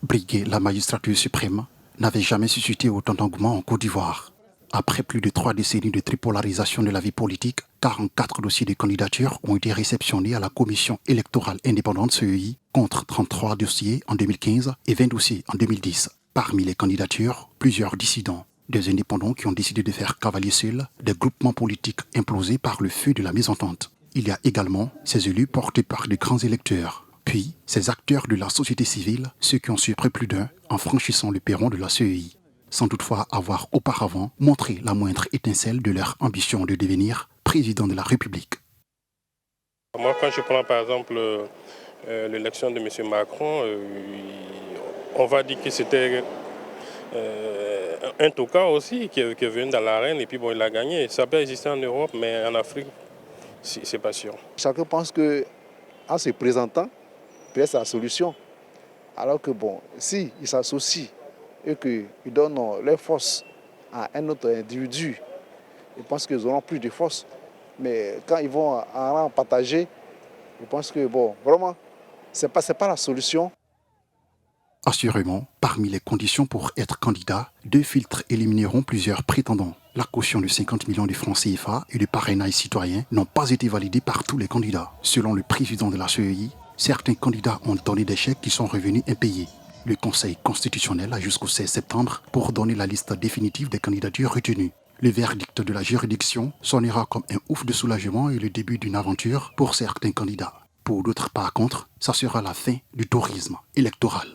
Briguer la magistrature suprême n'avait jamais suscité autant d'engouement en Côte d'Ivoire. Après plus de 3 décennies de tripolarisation de la vie politique, 44 dossiers de candidature ont été réceptionnés à la Commission électorale indépendante CEI contre 33 dossiers en 2015 et 20 dossiers en 2010. Parmi les candidatures, plusieurs dissidents, des indépendants qui ont décidé de faire cavalier seul, des groupements politiques implosés par le feu de la mésentente. Il y a également ces élus portés par de grands électeurs. Puis, ces acteurs de la société civile, ceux qui ont surpris plus d'un en franchissant le perron de la CEI, sans toutefois avoir auparavant montré la moindre étincelle de leur ambition de devenir président de la République. Moi, quand je prends par exemple l'élection de M. Macron, on va dire que c'était un toka aussi qui est venu dans l'arène et puis bon, il a gagné. Ça peut exister en Europe, mais en Afrique, c'est pas sûr. Chacun pense qu'en se présentant, peut-être c'est la solution. Alors que bon, s'ils s'associent et qu'ils donnent leur force à un autre individu, je pense qu'ils auront plus de force. Mais quand ils vont en partager, je pense que bon, vraiment, c'est pas la solution. Assurément, parmi les conditions pour être candidat, 2 filtres élimineront plusieurs prétendants. La caution de 50 millions de francs CFA et le parrainage citoyen n'ont pas été validés par tous les candidats. Selon le président de la CEI, certains candidats ont donné des chèques qui sont revenus impayés. Le Conseil constitutionnel a jusqu'au 16 septembre pour donner la liste définitive des candidatures retenues. Le verdict de la juridiction sonnera comme un ouf de soulagement et le début d'une aventure pour certains candidats. Pour d'autres, par contre, ça sera la fin du tourisme électoral.